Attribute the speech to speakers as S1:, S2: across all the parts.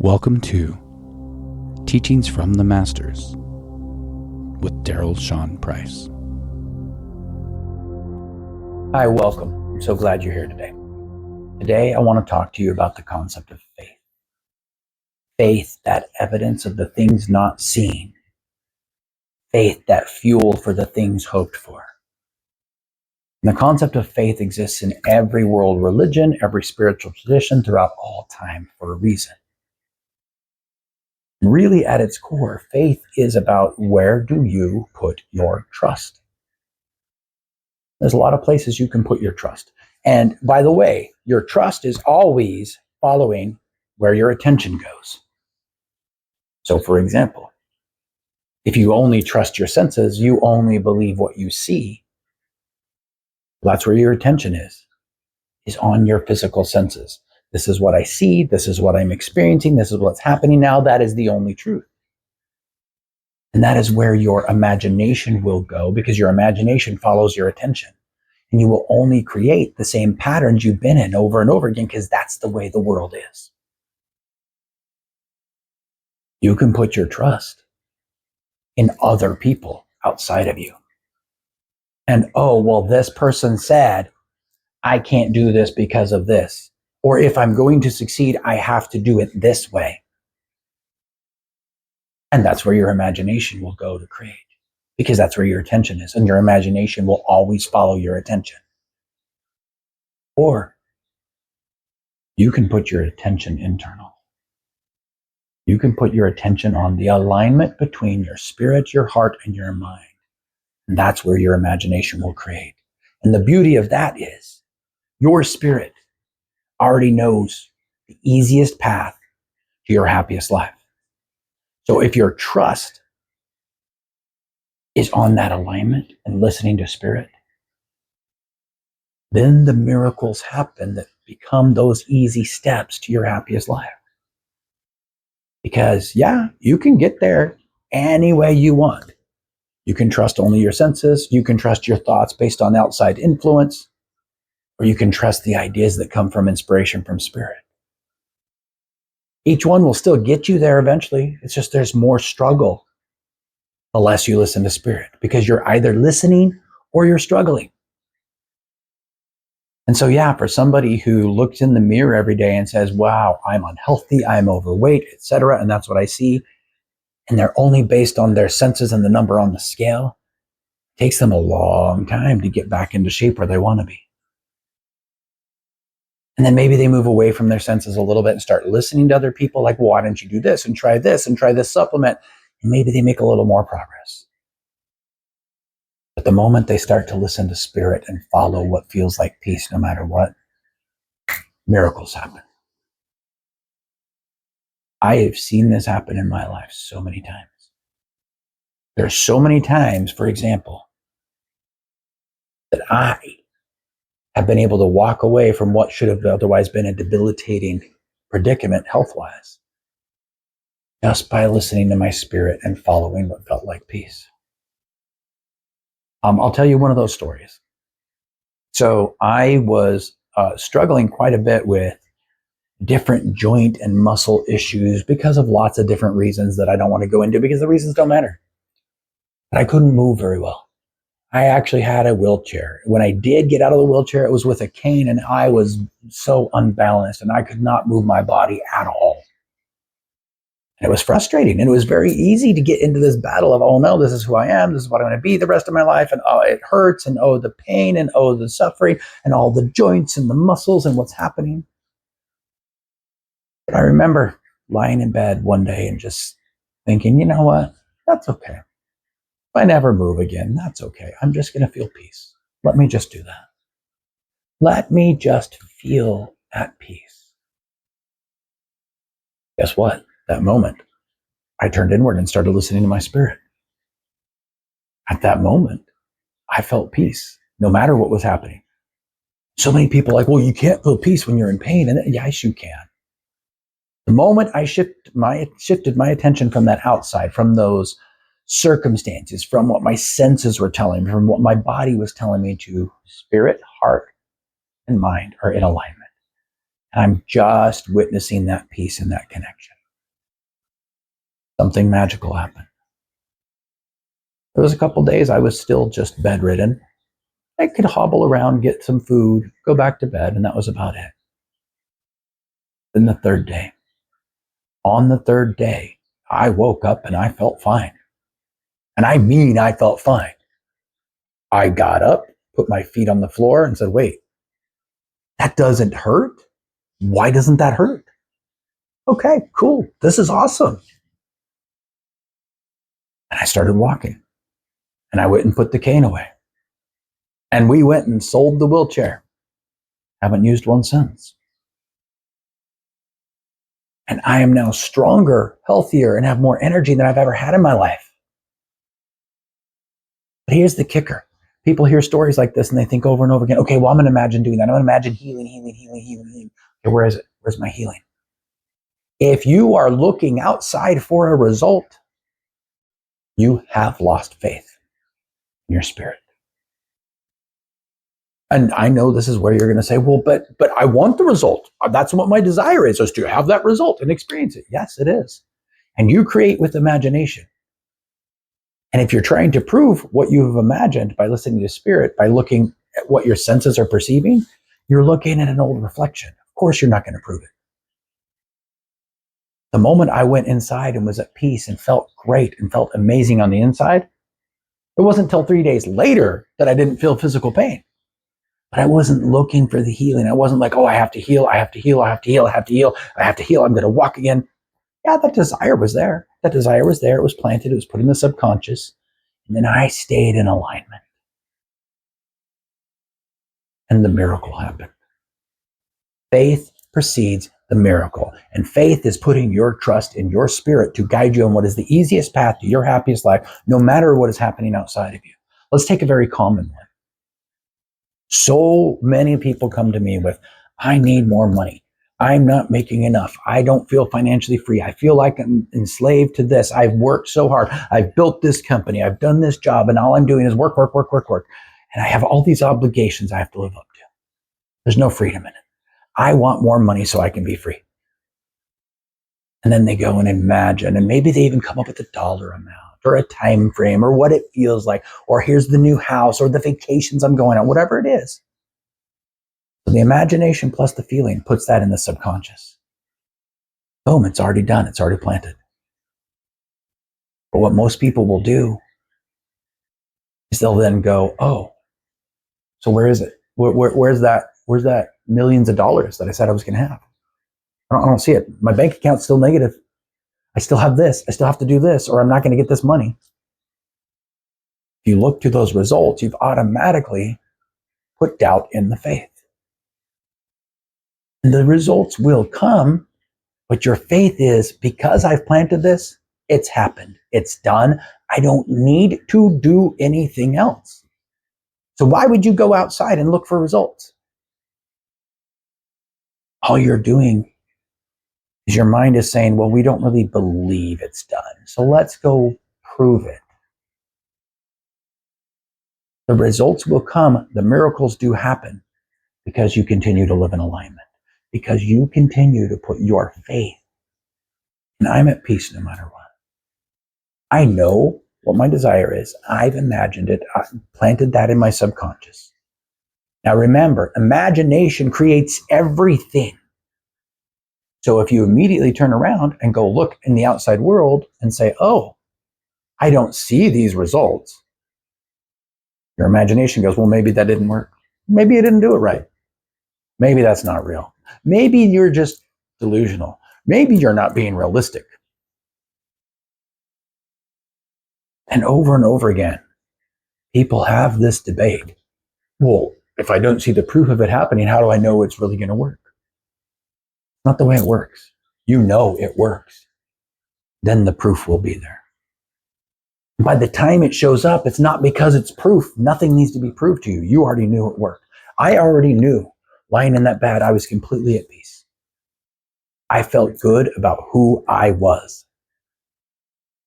S1: Welcome to Teachings from the Masters with Daryl Shaun Price.
S2: Hi, welcome. I'm so glad you're here today. Today, I want to talk to you about the concept of faith. Faith, that evidence of the things not seen. Faith, that fuel for the things hoped for. And the concept of faith exists in every world religion, every spiritual tradition throughout all time for a reason. Really, at its core, faith is about where do you put your trust. There's a lot of places you can put your trust. And by the way, your trust is always following where your attention goes. So for example, if you only trust your senses, you only believe what you see. That's where your attention is on your physical senses. This is what I see. This is what I'm experiencing. This is what's happening now. That is the only truth. And that is where your imagination will go, because your imagination follows your attention. And you will only create the same patterns you've been in over and over again, because that's the way the world is. You can put your trust in other people outside of you. And, oh, well, this person said, I can't do this because of this. Or if I'm going to succeed, I have to do it this way. And that's where your imagination will go to create, because that's where your attention is. And your imagination will always follow your attention. Or you can put your attention internal. You can put your attention on the alignment between your spirit, your heart, and your mind. And that's where your imagination will create. And the beauty of that is your spirit already knows the easiest path to your happiest life. So if your trust is on that alignment and listening to spirit, then the miracles happen that become those easy steps to your happiest life. Because, yeah, you can get there any way you want. You can trust only your senses. You can trust your thoughts based on outside influence. Or you can trust the ideas that come from inspiration from spirit. Each one will still get you there eventually. It's just there's more struggle the less you listen to spirit, because you're either listening or you're struggling. And so, yeah, for somebody who looks in the mirror every day and says, wow, I'm unhealthy, I'm overweight, etc., and that's what I see, and they're only based on their senses and the number on the scale, it takes them a long time to get back into shape where they want to be. And then maybe they move away from their senses a little bit and start listening to other people, like, well, why don't you do this and try this supplement? And maybe they make a little more progress. But the moment they start to listen to spirit and follow what feels like peace no matter what, miracles happen. I have seen this happen in my life so many times. There's so many times, for example, that I have been able to walk away from what should have otherwise been a debilitating predicament health-wise, just by listening to my spirit and following what felt like peace. I'll tell you one of those stories. So I was struggling quite a bit with different joint and muscle issues because of lots of different reasons that I don't want to go into, because the reasons don't matter. But I couldn't move very well. I actually had a wheelchair. When I did get out of the wheelchair, it was with a cane, and I was so unbalanced and I could not move my body at all. And it was frustrating, and it was very easy to get into this battle of, oh no, this is who I am, this is what I'm going to be the rest of my life, and oh, it hurts, and oh, the pain, and oh, the suffering, and all the joints and the muscles and what's happening. But I remember lying in bed one day and just thinking, you know what, that's okay. If I never move again, that's okay. I'm just going to feel peace. Let me just do that. Let me just feel at peace. Guess what? That moment, I turned inward and started listening to my spirit. At that moment, I felt peace, no matter what was happening. So many people are like, well, you can't feel peace when you're in pain. And yes, you can. The moment I shifted my attention from that outside, from those circumstances, from what my senses were telling me, from what my body was telling me, to spirit, heart, and mind are in alignment. And I'm just witnessing that peace and that connection. Something magical happened. There was a couple days I was still just bedridden. I could hobble around, get some food, go back to bed, and that was about it. Then the third day, on the third day, I woke up and I felt fine. And I mean, I felt fine. I got up, put my feet on the floor, and said, wait, that doesn't hurt? Why doesn't that hurt? Okay, cool. This is awesome. And I started walking. And I went and put the cane away. And we went and sold the wheelchair. Haven't used one since. And I am now stronger, healthier, and have more energy than I've ever had in my life. But here's the kicker. People hear stories like this and they think over and over again, okay, well, I'm going to imagine doing that. I'm going to imagine healing. Okay, where is it? Where's my healing? If you are looking outside for a result, you have lost faith in your spirit. And I know this is where you're going to say, well, but I want the result. That's what my desire is to have that result and experience it. Yes, it is. And you create with imagination. And if you're trying to prove what you have imagined by listening to spirit, by looking at what your senses are perceiving, you're looking at an old reflection. Of course, you're not going to prove it. The moment I went inside and was at peace and felt great and felt amazing on the inside, it wasn't until 3 days later that I didn't feel physical pain. But I wasn't looking for the healing. I wasn't like, oh, I have to heal. I'm going to walk again. Yeah, that desire was there. It was planted. It was put in the subconscious. And then I stayed in alignment. And the miracle happened. Faith precedes the miracle. And faith is putting your trust in your spirit to guide you on what is the easiest path to your happiest life, no matter what is happening outside of you. Let's take a very common one. So many people come to me with, I need more money. I'm not making enough. I don't feel financially free. I feel like I'm enslaved to this. I've worked so hard. I've built this company. I've done this job, and all I'm doing is work. And I have all these obligations I have to live up to. There's no freedom in it. I want more money so I can be free. And then they go and imagine, and maybe they even come up with a dollar amount or a time frame or what it feels like, or here's the new house or the vacations I'm going on, whatever it is. So the imagination plus the feeling puts that in the subconscious. Boom, it's already done. It's already planted. But what most people will do is they'll then go, oh, so where is it? Where's that millions of dollars that I said I was going to have? I don't see it. My bank account's still negative. I still have this. I still have to do this, or I'm not going to get this money. If you look to those results, you've automatically put doubt in the faith. And the results will come, but your faith is, because I've planted this, it's happened. It's done. I don't need to do anything else. So why would you go outside and look for results? All you're doing is your mind is saying, well, we don't really believe it's done. So let's go prove it. The results will come. The miracles do happen because you continue to live in alignment, because you continue to put your faith. And I'm at peace no matter what. I know what my desire is. I've imagined it. I planted that in my subconscious. Now remember, imagination creates everything. So if you immediately turn around and go look in the outside world and say, oh, I don't see these results, your imagination goes, well, maybe that didn't work. Maybe you didn't do it right. Maybe that's not real. Maybe you're just delusional. Maybe you're not being realistic. And over again, people have this debate. Well, if I don't see the proof of it happening, how do I know it's really going to work? Not the way it works. You know it works. Then the proof will be there. By the time it shows up, it's not because it's proof. Nothing needs to be proved to you. You already knew it worked. I already knew, lying in that bed, I was completely at peace. I felt good about who I was.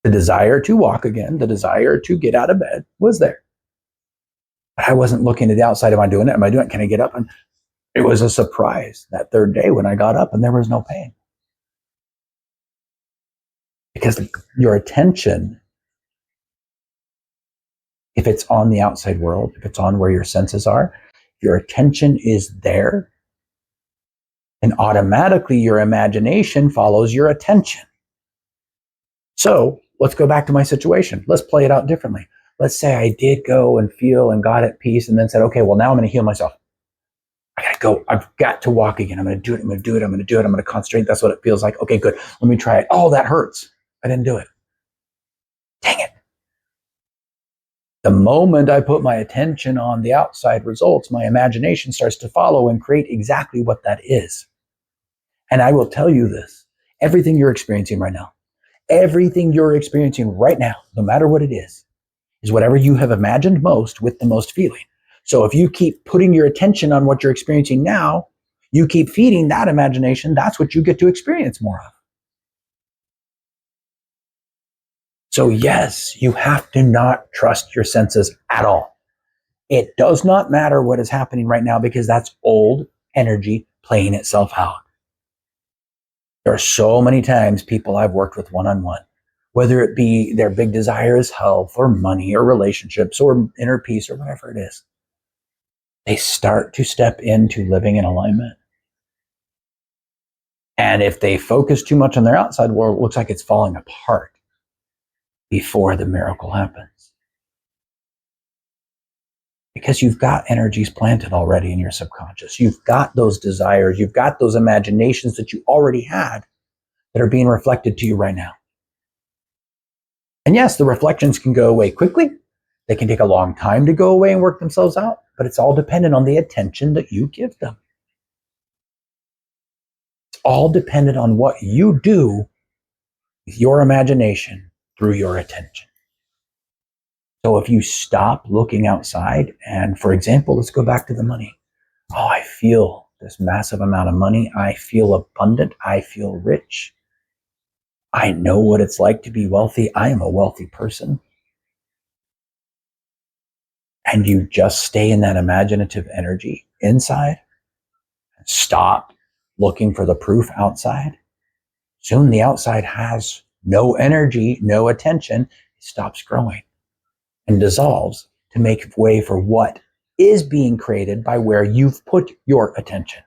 S2: The desire to walk again, the desire to get out of bed was there. But I wasn't looking at the outside. Am I doing it? Am I doing it? Can I get up? And it was a surprise that third day when I got up and there was no pain. Because your attention, if it's on the outside world, if it's on where your senses are, your attention is there, and automatically your imagination follows your attention. So let's go back to my situation. Let's play it out differently. Let's say I did go and feel and got at peace and then said, okay, well, now I'm going to heal myself. I got to go. I've got to walk again. I'm going to do it. I'm going to do it. I'm going to do it. I'm going to concentrate. That's what it feels like. Okay, good. Let me try it. Oh, that hurts. I didn't do it. Dang it. The moment I put my attention on the outside results, my imagination starts to follow and create exactly what that is. And I will tell you this, everything you're experiencing right now, no matter what it is whatever you have imagined most with the most feeling. So if you keep putting your attention on what you're experiencing now, you keep feeding that imagination, that's what you get to experience more of. So yes, you have to not trust your senses at all. It does not matter what is happening right now because that's old energy playing itself out. There are so many times people I've worked with one-on-one, whether it be their big desire is health or money or relationships or inner peace or whatever it is, they start to step into living in alignment. And if they focus too much on their outside world, it looks like it's falling apart before the miracle happens. Because you've got energies planted already in your subconscious. You've got those desires. You've got those imaginations that you already had that are being reflected to you right now. And yes, the reflections can go away quickly. They can take a long time to go away and work themselves out, but it's all dependent on the attention that you give them. It's all dependent on what you do with your imagination through your attention. So if you stop looking outside, and for example, let's go back to the money. Oh, I feel this massive amount of money. I feel abundant. I feel rich. I know what it's like to be wealthy. I am a wealthy person. And you just stay in that imaginative energy inside and stop looking for the proof outside. Soon the outside has no energy, no attention. It stops growing and dissolves to make way for what is being created by where you've put your attention.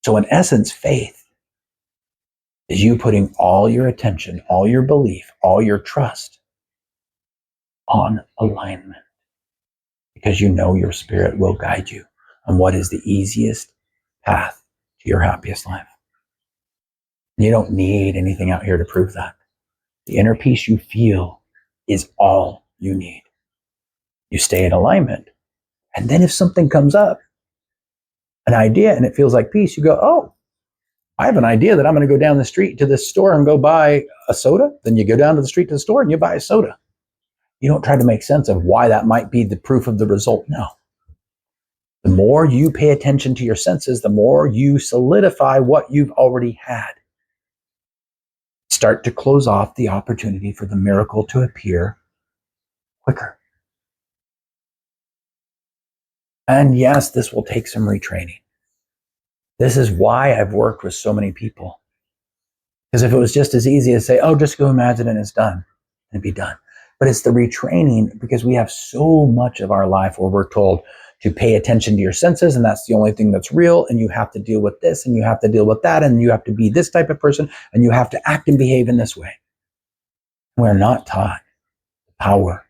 S2: So in essence, faith is you putting all your attention, all your belief, all your trust on alignment. Because you know your spirit will guide you on what is the easiest path to your happiest life. You don't need anything out here to prove that. The inner peace you feel is all you need. You stay in alignment. And then if something comes up, an idea, and it feels like peace, you go, oh, I have an idea that I'm going to go down the street to this store and go buy a soda. Then you go down to the street to the store and you buy a soda. You don't try to make sense of why that might be the proof of the result. No. The more you pay attention to your senses, the more you solidify what you've already had. Start to close off the opportunity for the miracle to appear quicker. And yes, this will take some retraining. This is why I've worked with so many people. Because if it was just as easy as say, oh, just go imagine and it's done, it'd be done. But it's the retraining, because we have so much of our life where we're told to pay attention to your senses, and that's the only thing that's real, and you have to deal with this, and you have to deal with that, and you have to be this type of person, and you have to act and behave in this way. We're not taught the power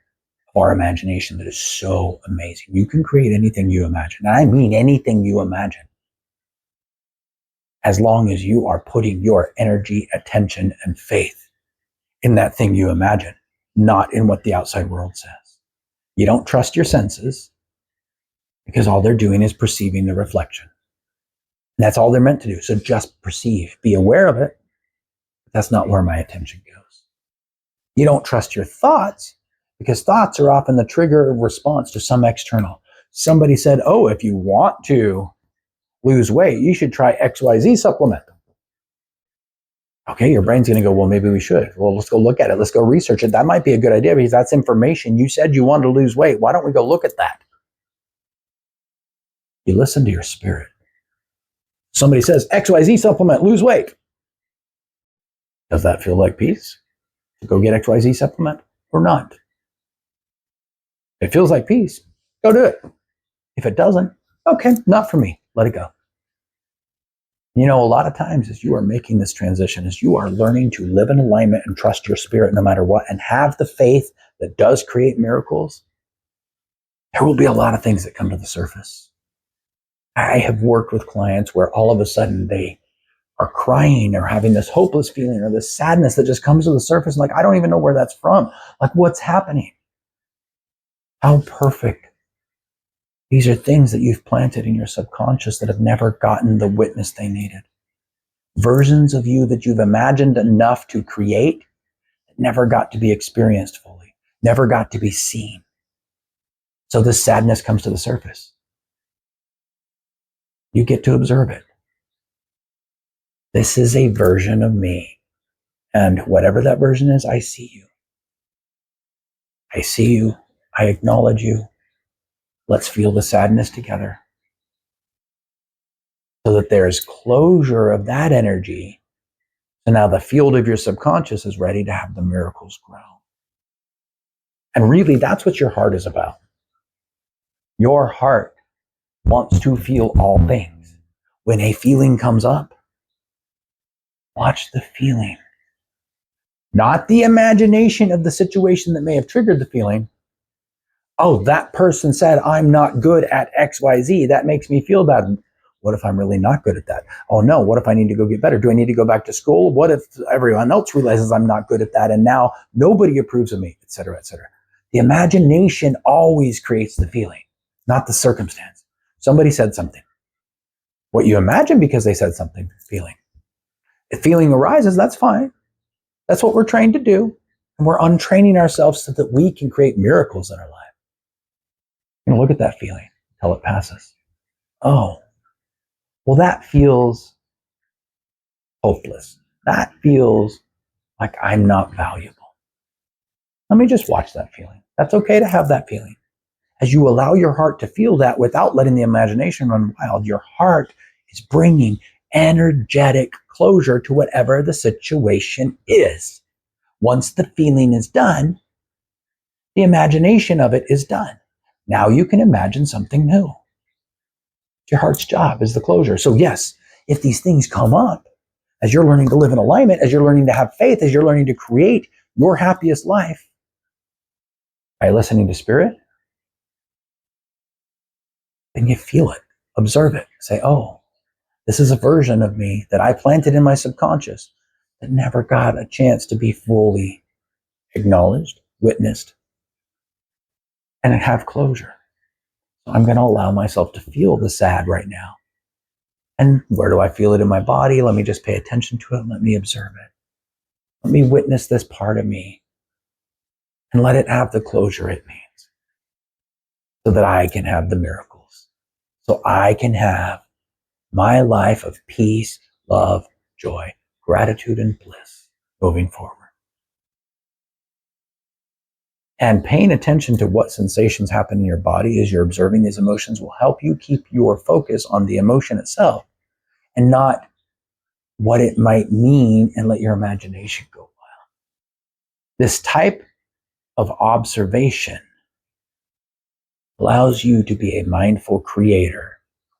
S2: of our imagination that is so amazing. You can create anything you imagine. And I mean anything you imagine, as long as you are putting your energy, attention, and faith in that thing you imagine, not in what the outside world says. You don't trust your senses because all they're doing is perceiving the reflection. And that's all they're meant to do. So just perceive, be aware of it. But that's not where my attention goes. You don't trust your thoughts because thoughts are often the trigger response to some external. Somebody said, oh, if you want to lose weight, you should try XYZ supplement. Okay, your brain's going to go, well, maybe we should. Well, let's go look at it. Let's go research it. That might be a good idea because that's information. You said you wanted to lose weight. Why don't we go look at that? You listen to your spirit. Somebody says, XYZ supplement, lose weight. Does that feel like peace to go get XYZ supplement or not? If it feels like peace, go do it. If it doesn't, okay, not for me. Let it go. You know, a lot of times as you are making this transition, as you are learning to live in alignment and trust your spirit no matter what, and have the faith that does create miracles, there will be a lot of things that come to the surface. I have worked with clients where all of a sudden they are crying or having this hopeless feeling or this sadness that just comes to the surface. And like, I don't even know where that's from. Like, what's happening? How perfect. These are things that you've planted in your subconscious that have never gotten the witness they needed. Versions of you that you've imagined enough to create that never got to be experienced fully, never got to be seen. So this sadness comes to the surface. You get to observe it. This is a version of me. And whatever that version is, I see you. I see you. I acknowledge you. Let's feel the sadness together. So that there's closure of that energy. So now the field of your subconscious is ready to have the miracles grow. And really, that's what your heart is about. Your heart wants to feel all things. When a feeling comes up, watch the feeling. Not the imagination of the situation that may have triggered the feeling. Oh, that person said I'm not good at XYZ. That makes me feel bad. What if I'm really not good at that? Oh no, what if I need to go get better? Do I need to go back to school? What if everyone else realizes I'm not good at that and now nobody approves of me, et cetera, et cetera. The imagination always creates the feeling, not the circumstance. Somebody said something. What you imagine because they said something, feeling. If feeling arises, that's fine. That's what we're trained to do. And we're untraining ourselves so that we can create miracles in our life. You know, look at that feeling until it passes. Oh, well, that feels hopeless. That feels like I'm not valuable. Let me just watch that feeling. That's okay to have that feeling. As you allow your heart to feel that without letting the imagination run wild, your heart is bringing energetic closure to whatever the situation is. Once the feeling is done, the imagination of it is done. Now you can imagine something new. Your heart's job is the closure. So yes, if these things come up, as you're learning to live in alignment, as you're learning to have faith, as you're learning to create your happiest life by listening to spirit, then you feel it, observe it, say, oh, this is a version of me that I planted in my subconscious that never got a chance to be fully acknowledged, witnessed, and have closure. So I'm going to allow myself to feel the sad right now. And where do I feel it in my body? Let me just pay attention to it. Let me observe it. Let me witness this part of me and let it have the closure it needs so that I can have the miracles. So I can have my life of peace, love, joy, gratitude, and bliss moving forward. And paying attention to what sensations happen in your body as you're observing these emotions will help you keep your focus on the emotion itself and not what it might mean, and let your imagination go wild. This type of observation allows you to be a mindful creator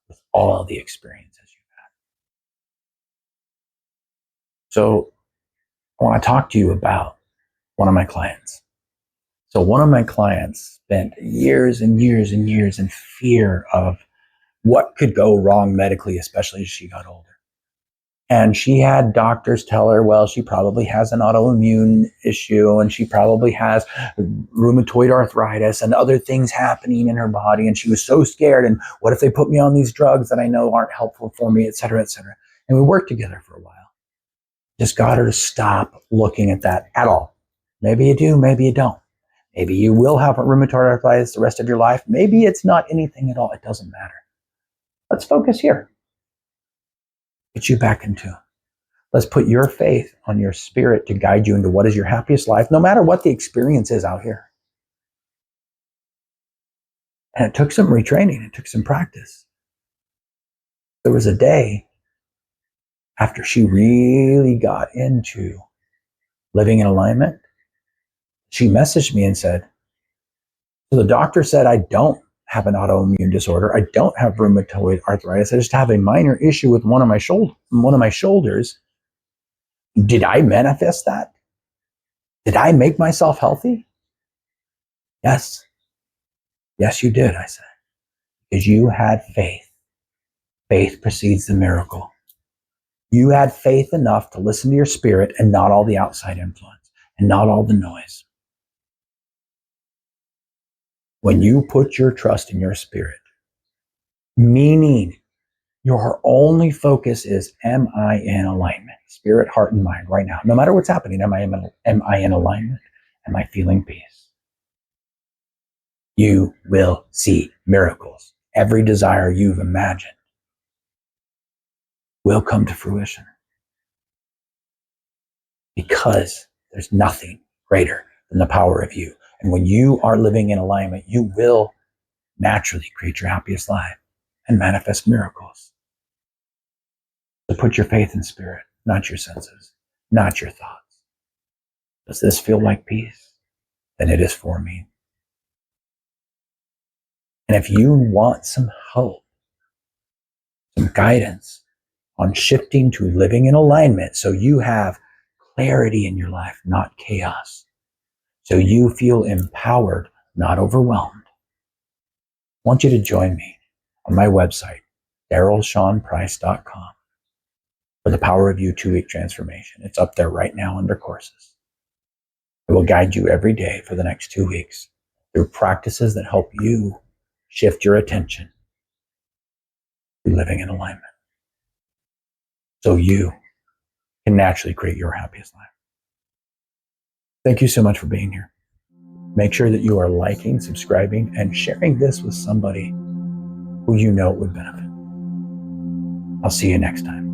S2: with all the experiences you've had. So I want to talk to you about one of my clients. So one of my clients spent years and years and years in fear of what could go wrong medically, especially as she got older. And she had doctors tell her, well, she probably has an autoimmune issue and she probably has rheumatoid arthritis and other things happening in her body. And she was so scared. And what if they put me on these drugs that I know aren't helpful for me, et cetera, et cetera. And we worked together for a while. Just got her to stop looking at that at all. Maybe you do, maybe you don't. Maybe you will have rheumatoid arthritis the rest of your life. Maybe it's not anything at all. It doesn't matter. Let's focus here. Get you back into. Let's put your faith on your spirit to guide you into what is your happiest life, no matter what the experience is out here. And it took some retraining. It took some practice. There was a day after she really got into living in alignment, she messaged me and said, so the doctor said I don't have an autoimmune disorder. I don't have rheumatoid arthritis. I just have a minor issue with one of my shoulders. Did I manifest that? Did I make myself healthy? Yes. Yes, you did, I said. Because you had faith. Faith precedes the miracle. You had faith enough to listen to your spirit and not all the outside influence and not all the noise. When you put your trust in your spirit, meaning your only focus is, am I in alignment? Spirit, heart, and mind right now. No matter what's happening, am I in alignment? Am I feeling peace? You will see miracles. Every desire you've imagined will come to fruition. Because there's nothing greater than the power of you. And when you are living in alignment, you will naturally create your happiest life and manifest miracles. So put your faith in spirit, not your senses, not your thoughts. Does this feel like peace? Then it is for me. And if you want some help, some guidance on shifting to living in alignment so you have clarity in your life, not chaos, so you feel empowered, not overwhelmed, I want you to join me on my website, darylshaunprice.com, for the Power of You 2-week transformation. It's up there right now under courses. It will guide you every day for the next 2 weeks through practices that help you shift your attention to living in alignment so you can naturally create your happiest life. Thank you so much for being here. Make sure that you are liking, subscribing, and sharing this with somebody who you know would benefit. I'll see you next time.